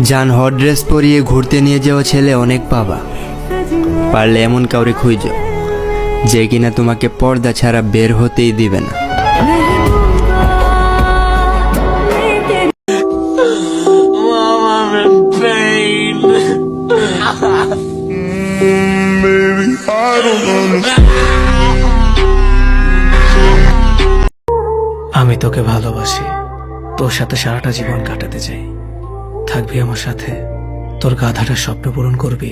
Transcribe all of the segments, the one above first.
জান hot dress পরিয়ে ঘুরতে নিয়ে যাওয়া ছেলে অনেক পাবা, পারলে এমন কাউরে খুঁজো যে কিনা তোমাকে পর্দা ছাড়া বের হতেই দিবে না। আমি তোকে ভালোবাসি, তোর সাথে সারাটা জীবন কাটাতে চাই। থাকবি আমার সাথে, তোর গাধাটার স্বপ্ন পূরণ করবি।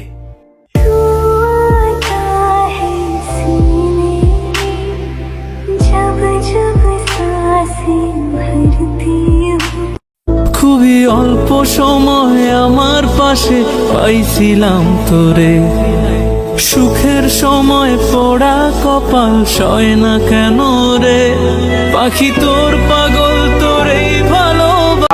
খুবই অল্প সময় আমার পাশে পাইছিলাম তোরে, সুখের সময় পোড়া কপাল সয় না কেন রে পাখি, তোর পাগল তোরেই ভালো।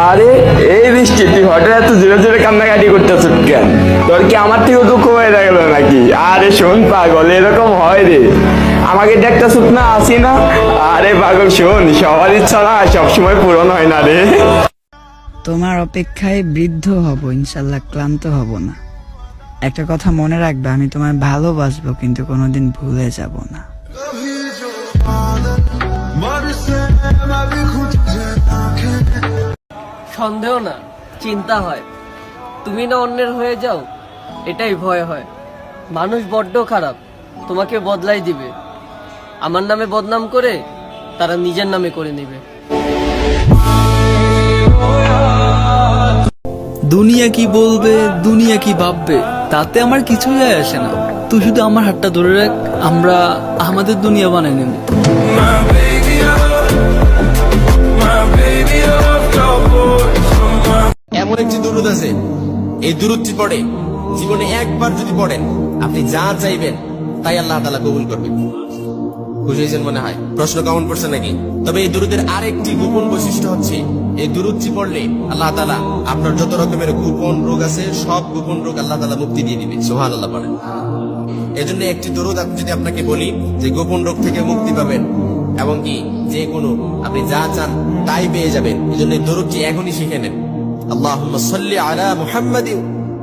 আরে এই বৃষ্টি, তুই হঠাৎ এত জোরে জোরে কান্নাকাটি করতেছ কেন? তোর কি আমার থেকেও দুঃখ হয়ে গেল নাকি? আরে শোন পাগল, এরকম হয় রে, আমাকে দেখতেছ না, আসি না? আরে পাগল শোন, সবার ইচ্ছা না সবসময় পূরণ হয় না রে। তোমার অপেক্ষায় বৃদ্ধ হব, ইনশাল্লাহ ক্লান্ত হব না। একটা কথা মনে রাখবে, আমি তোমায় ভালোবাসবো কিন্তু কোনোদিন ভুলে যাব না। সন্দেহ না, চিন্তা হয়। তুমি না অন্যের হয়ে যাও, এটাই ভয় হয়। মানুষ বড্ড খারাপ, তোমাকে বদলাই দিবে। আমার নামে বদনাম করে তারা নিজের নামে করে নেবে। দুনিয়া কি বলবে, দুনিয়া কি ভাববে, তাতে আমার কিছুই যায় আসে না। তুই শুধু আমার হাতটা ধরে রাখ, আমরা আমাদের দুনিয়া বানাই নেব। এমন একটি দুরূদ আছে, এই দুরূদটি পড়ে জীবনে একবার যদি পড়েন, আপনি যা চাইবেন তাই আল্লাহ তাআলা কবুল করবেন। খুশি হয়েছেন মনে হয়? প্রশ্ন কেমন করছে নাকি? তবে এই দুরূদের আরেকটি গোপন বৈশিষ্ট্য হচ্ছে, এই দুরূদটি পড়লে আল্লাহ তাআলা আপনার যত রকমের গোপন রোগ আছে সব গোপন রোগ আল্লাহ তাআলা মুক্তি দিয়ে দিবে। সুবহানাল্লাহ পড়েন। এজন্য একটি দুরূদ যদি আপনাকে বলি যে গোপন রোগ থেকে মুক্তি পাবেন এবং কি যে কোনো আপনি যা চান তাই পেয়ে যাবেন, এজন্য এই দুরূদটি এখনই শিখে নেন। আল্লাহুম্মা সাল্লি আলা মুহাম্মাদিন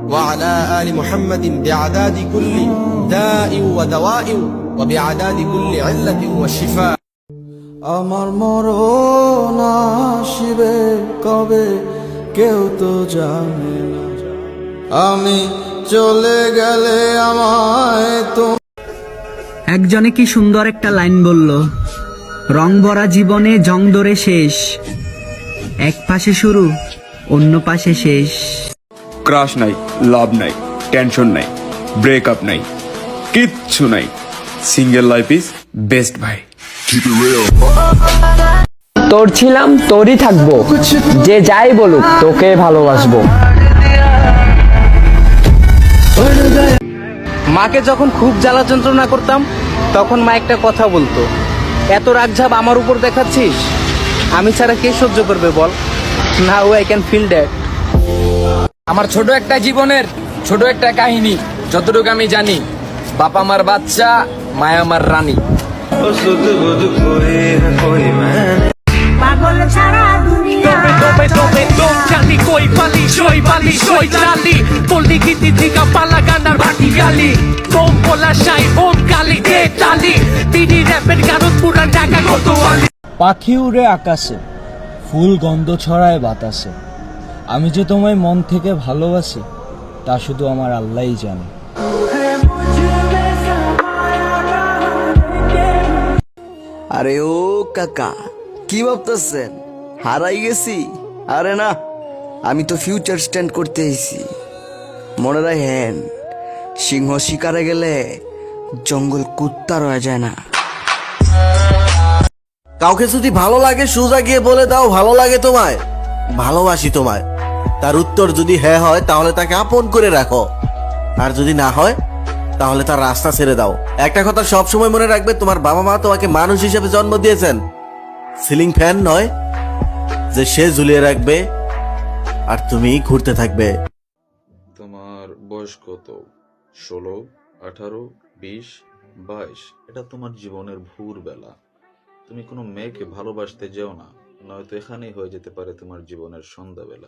ওয়া আলা আলি মুহাম্মাদিন বিআদাদি কুল্লি দাইন ওয়া দাওয়াইন ওয়া বিআদাদি কুল্লি ইল্লাতিন ওয়া শিফা। আমার মরণ আসিবে কবে কেউ তো জানে না, আমি চলে গেলে আমায় তো। একজনে কি সুন্দর একটা লাইন বলল, রং ভরা জীবনে জং ধরে শেষ, এক পাশে শুরু অন্য পাশে শেষ। ক্রাশ নাই, লাভ নাই, টেনশন নাই, ব্রেকআপ নাই, কিচ্ছু নাই। সিঙ্গেল লাইফ ইজ বেস্ট ভাই। তোর ছিলাম, তোরই থাকবো, যে যাই বলুক তোকে ভালোবাসবো। মাকে যখন খুব জ্বালা যন্ত্রণা করতাম, তখন মা একটা কথা বলতো, এত রাগঝাপ আমার উপর দেখাচ্ছিস, আমি ছাড়া কে সহ্য করবে বল? Now I can feel that. আমার ছোট একটা জীবনের ছোট একটা কাহিনী, যতটুকু আমি জানি, বাবা মার বাচ্চা, মায়া আমার রানী। পাখি উড়ে আকাশে, ফুল গন্ধ ছড়ায় বাতাসে, আমি যে তোমায় মন থেকে ভালোবাসি তা শুধু আমার আল্লাহই জানে। আরে ও কাকা, কি ভাবতেছেন হারাই গেছি? আরে না, আমি তো ফিউচার স্ট্যান্ড করতে এসেছি। মনে রাখেন, সিংহ শিকারে গেলে জঙ্গল কুত্তা রয়ে যায় না। কাউকে যদি ভালো লাগে সোজা গিয়ে বলে দাও ভালো লাগে তোমায়, ভালোবাসি তোমায়। তার উত্তর যদি হ্যাঁ হয় তাহলে তাকে আপন করে রাখো, আর যদি না হয় তাহলে তার রাস্তা ছেড়ে দাও। একটা কথা সব সময় মনে রাখবে, তোমার বাবা মা তোমাকে মানুষ হিসেবে জন্ম দিয়েছেন, সিলিং ফ্যান নয় যে সে ঝুলিয়ে রাখবে আর তুমি ঘুরতে থাকবে। তোমার বয়স কত? 16, 18, 20, 22? এটা তোমার জীবনের ভোর বেলা। তুমি কোনো মেয়েকে ভালোবাসতে যেও না, নয়তো এখানেই হয়ে যেতে পারে তোমার জীবনের সন্ধ্যাবেলা।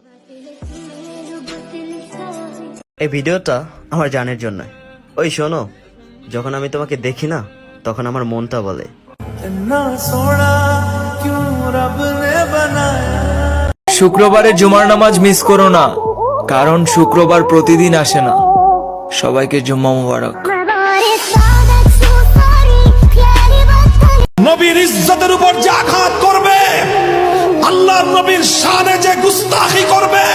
এই ভিডিওটা আমার জানের জন্য। ওই শোনো, যখন আমি তোমাকে দেখি না, তখন আমার মনটা বলে শুক্রবারে জুমার নামাজ মিস করো না, কারণ শুক্রবার প্রতিদিন আসে না। সবাইকে জুম্মা মুবারক। নবীর ইজ্জতের উপর যে আঘাত করবে, আল্লাহর নবীর শানে যে গুস্তাখি করবে,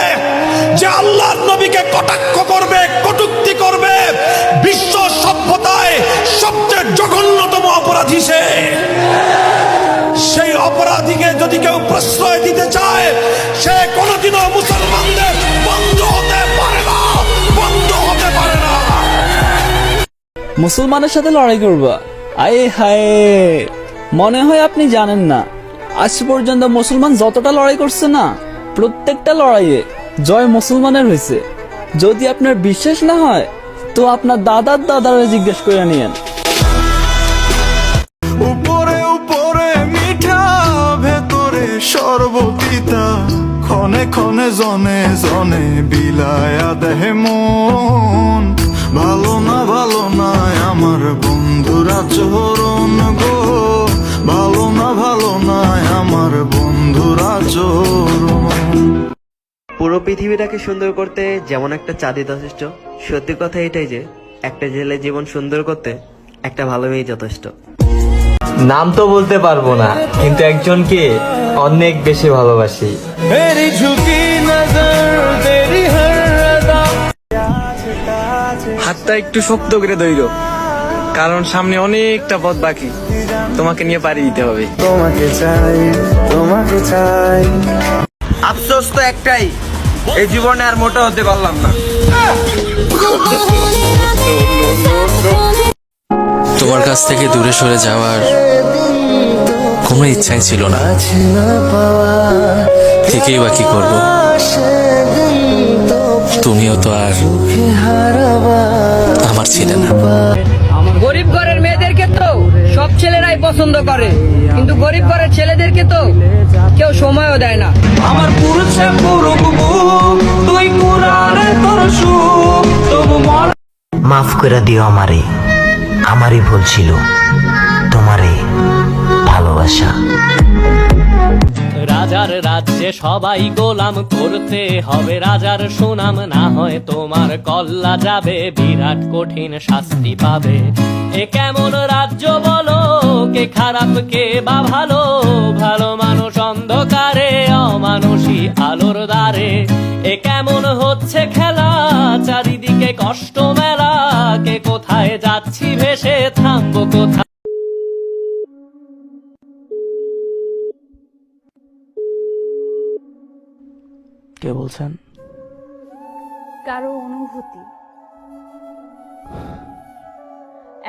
যে আল্লাহর নবীকে কটাক্ষ করবে, কটূক্তি করবে, বিশ্ব সভ্যতায় সবচেয়ে জঘন্যতম অপরাধী সে। সেই অপরাধীকে যদি কেউ প্রশ্রয় দিতে চায়, সে কোনোদিনও মুসলমানদের বন্ধু হতে পারে না, বন্ধু হতে পারে না। মুসলমানের সাথে লড়াই করবা? আয়ে হায়, মনে হয় আপনি জানেন না, আজ পর্যন্ত মুসলমান যতটা লড়াই করছে না, প্রত্যেকটা লড়াইয়ে জয় মুসলমানের হয়েছে। যদি আপনার বিশ্বাস না হয় তো আপনার দাদার দাদারে জিজ্ঞেস করে নিয়েন। উপরে উপরে মিঠা, ভেতরে সর্বপিতা, ক্ষণে ক্ষণে জনে জনে বিলায়া দেহে মন। ভালো না আমার বন্ধুরা চরণ গো, ভালো না আমার বন্ধুরা চরণ। পুরো পৃথিবীটাকে সুন্দর করতে যেমন একটা চাঁদই যথেষ্ট, সত্যি কথা এটাই যে একটা ছেলের জীবন সুন্দর করতে একটা ভালো মেয়ে যথেষ্ট। নাম তো বলতে পারবো না, কিন্তু একজনকে অনেক বেশি ভালোবাসি। হাতটা একটু শক্ত করে ধইরো, কারণ সামনে অনেকটা পথ বাকি, তোমাকে নিয়ে পাড়ি দিতে হবে। আফসোস তো একটাই, এই জীবনে আর মোটা হতে পারলাম না। তোমার কাছ থেকে দূরে সরে যাওয়ার কোনো ইচ্ছাই ছিল না, থেকেই বা কি করবো? তুমিও তো আর আমার ছিলে না। গরিব ঘরের মেয়েদেরকে তো সব ছেলেরাই পছন্দ করে, কিন্তু গরিব ঘরের ছেলেদেরকে তো কেউ সময়ও দেয় না। আমার পুরুষে পুরুষ তুই কুরানে তোর সুখ, তবু মন মাফ করে দিও আমারে, আমারই ভুল ছিল তোমারে ভালোবাসা। রাজার রাজ্যে সবাই গোলাম, করতে হবে রাজার সুনাম, না হয় তোমার কল্লা যাবে, বিরাট কঠিন শাস্তি পাবে। এ কেমন রাজ্য বলো, কে খারাপ কে বা ভালো, ভালো মানুষ অন্ধকারে, অমানুষী আলোর দ্বারে। এ কেমন হচ্ছে খেলা, চারিদিকে কষ্ট মেলা, কে কোথায় যাচ্ছি ভেসে, থামবো কোথায়? কে বলছেন? কারো অনুভূতি।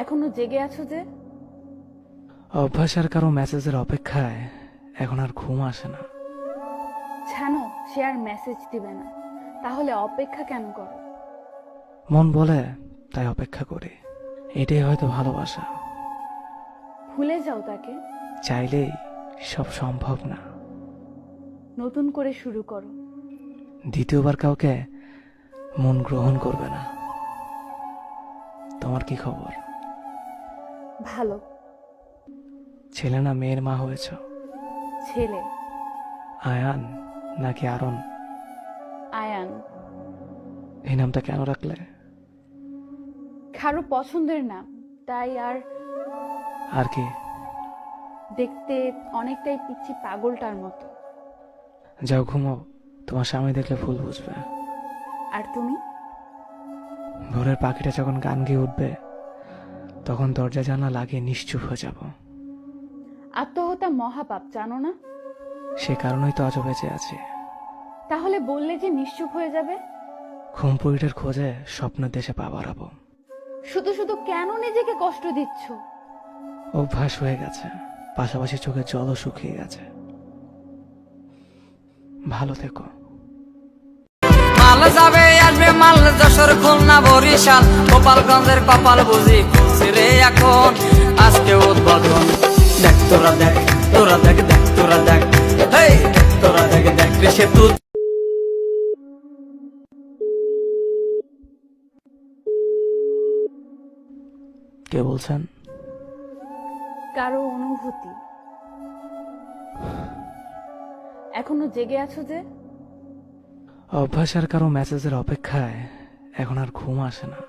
এখনো জেগে আছো যে? অভ্যাস আর কারো মেসেজের অপেক্ষায় এখন আর ঘুম আসে না। জানো সে আর মেসেজ দিবে না, তাহলে অপেক্ষা কেন করো? মন বলে তাই অপেক্ষা করি, এটাই হয়তো ভালোবাসা। ভুলে যাও তাকে, চাইলেই সব সম্ভব না। নতুন করে শুরু করো। দ্বিতীয়বার কাউকে মন গ্রহণ করবে না। তোমার কি খবর? ভালো। ছেলে না মেয়ের মা হয়েছ? ছেলে। আয়ান নাকি আরন? আয়ান। এই নামটা কেন রাখলে? কারো পছন্দের নাম, তাই। আর কি? দেখতে অনেকটাই পিচ্ছি পাগলটার মতো। যাও ঘুমাও, তোমার স্বামী দেখলে ভুল বুঝবে। আর তুমি? ভোরের পাখিটা যখন গান গেয়ে উঠবে, তখন দরজা জানলা লাগিয়ে নিশ্চুপ হয়ে যাব। আত্মহত্যা মহাপাপ, জানো না? সে কারণেই তো আজও বেঁচে আছি। তাহলে বললে যে নিশ্চুপ হয়ে যাবে? ঘুমপুরিটার খোঁজে স্বপ্নের দেশে পা বাড়াবো। শুধু শুধু কেন নিজেকে কষ্ট দিচ্ছ? অভ্যাস হয়ে গেছে, পাশাপাশি চোখের জলও শুকিয়ে গেছে। ভালো থেকো। মাল যাবে আসবে মাল, যশোর খুলনা বরিশাল গোপালগঞ্জের কপাল বুঝি খুলছে রে এখন, আজকে উদ্বোধন। দেখ তোরা দেখ, তোরা দেখ, দেখ তোরা দেখ, হেই তোরা দেখ, দেখ রে সেতু। কে বলছেন? কারো অনুভূতি। এখনো জেগে আছো যে? অভ্যাস আর কারো মেসেজের অপেক্ষায় এখন আর ঘুম আসে না।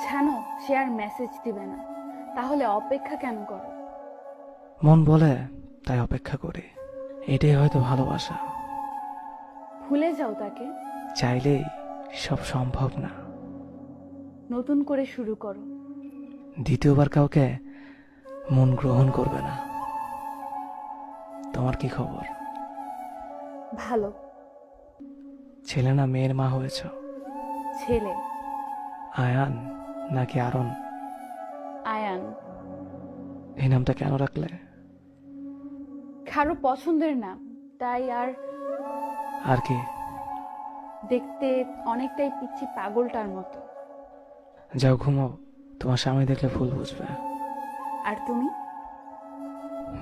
জানো সে আর মেসেজ দিবে না, তাহলে অপেক্ষা কেন করো? মন বলে তাই অপেক্ষা করি। এটাই হয়তো ভালোবাসা। ভুলে যাও তাকে, চাইলেই সব সম্ভব না। নতুন করে শুরু করো। দ্বিতীয়বার কাউকে মন গ্রহণ করবে না। তোমার কি খবর? ভালো। ছেলে না মেয়ের মা হয়েছ? ছেলে। আয়ান নাকি আরন? আয়ান। এই নামটা কেন রাখলে? কারো পছন্দের নাম, তাই। আর কি? দেখতে অনেকটাই পিচ্ছি পাগলটার মতো। যাও ঘুমাও, তোমার স্বামী দেখলে ভুল বুঝবে। আর তুমি?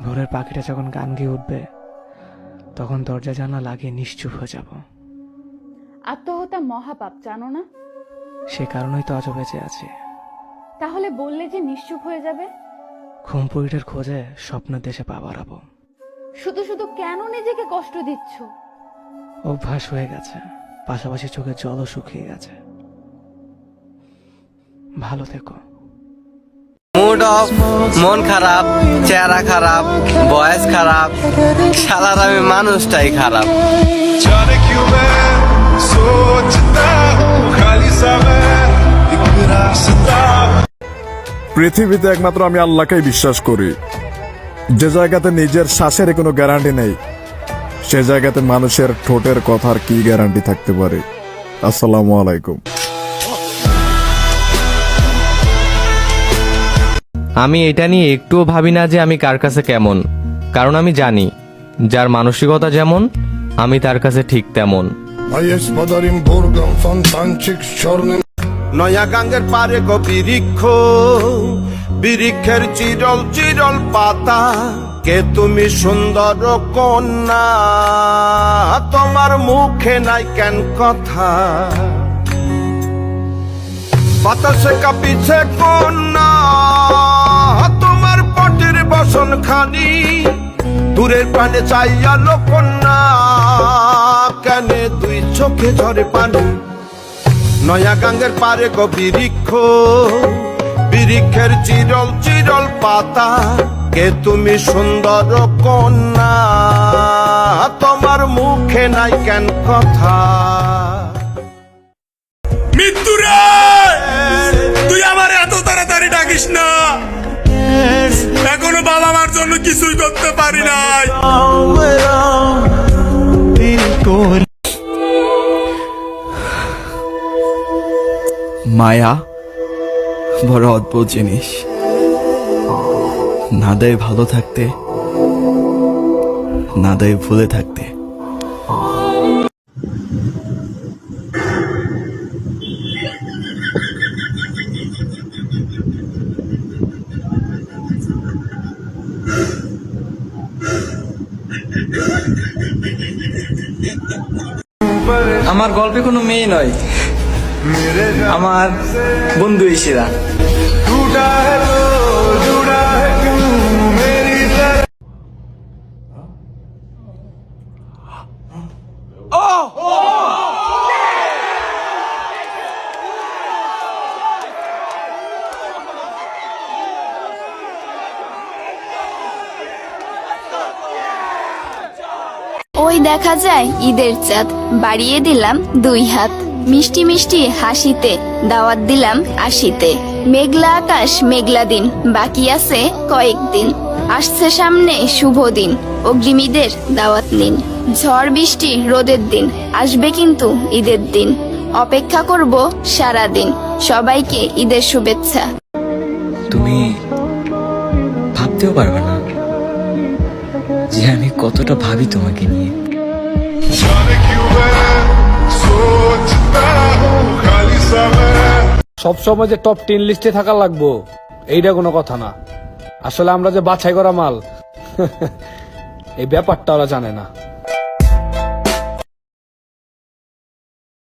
ভোরের পাখিটা যখন গান গিয়ে উঠবে তখন দরজা জানলা লাগিয়ে নিশ্চুপ হয়ে যাব। আত্মহত্যা মহাপাপ, জানো না? সে কারণেই তো আজও বেঁচে আছি। তাহলে বললে যে নিশ্চুপ হয়ে যাবে। ঘুমপুরিটার খোঁজে স্বপ্নের দেশে পা বাড়াবো। শুধু শুধু কেন নিজেকে কষ্ট দিচ্ছ? অভ্যাস হয়ে গেছে, পাশাপাশি চোখের জলও শুকিয়ে গেছে। ভালো থেকো। মুড অফ, মন খারাপ, চেহারা খারাপ, বয়স খারাপ, শালার আমি মানুষটাই খারাপ। পৃথিবীতে একমাত্র আমি আল্লাহকেই বিশ্বাস করি। যে জায়গাতে নিজের শ্বাসের কোনো গ্যারান্টি নেই, সে জায়গাতে মানুষের ঠোঁটের কথার কি গ্যারান্টি থাকতে পারে? আসসালামু আলাইকুম। আমি এটা নিয়ে একটুও ভাবি না যে আমি কার কাছে কেমন, কারণ আমি জানি যার মানসিকতা যেমন আমি তার কাছে ঠিক তেমন। নয়া গাঙ্গের পারে গো বিরিক্ষ, বিরিক্ষের চিরল চিরল পাতা, কে তুমি সুন্দর কন্যা, তোমার মুখে নাই কেন কথা, বাতাসে কাঁপিছে কন্যা, তোমার পটির বসন খানি, দূরের প্রাণে চাইয়া কন্যা, কেন দুই চোখে ঝরে পানি। নয়া গাঙ্গের পারে গো বিরিক্ষ, বিরিক্ষের চিরল চিরল পাতা, কে তুমি সুন্দর কন্যা, তোমার মুখে নাই কেন কথা। মৃত্যুরে তুই আমার এত তাড়াতাড়ি ডাকিস না, এখনো বাবা মার জন্য কিছুই করতে পারি নাই। মায়া বড় অদ্ভুত জিনিস। না দেয় ভালো থাকতে, না দেয় ভুলে থাকতে। আমার গল্পে কোনো মেয়ে নয়, আমার বন্ধু ইশিরা। ওই দেখা যায় ঈদের চাঁদ, বাড়িয়ে দিলাম 2 হাত, মিষ্টি মিষ্টি হাসিতে দাওয়াত দিলাম আসিতে। মেঘলা আকাশ মেঘলা দিন, বাকি আছে কয়েকদিন, আসছে সামনে শুভ দিন, অগ্রিম ঈদের দাওয়াত নিন। ঝড় বৃষ্টি রোদের দিন, আসবে কিন্তু ঈদের দিন, অপেক্ষা করব সারা দিন, সবাইকে ঈদের শুভেচ্ছা। তুমি ভাবতেও পারবে না যে আমি কতটা ভাবি তোমাকে নিয়ে। সবসময় যে টপ 10 লিস্টে থাকা লাগবো এইটা কোনো কথা না। আসলে আমরা যে বাছাই করা মাল এই ব্যাপারটা ওরা জানে না।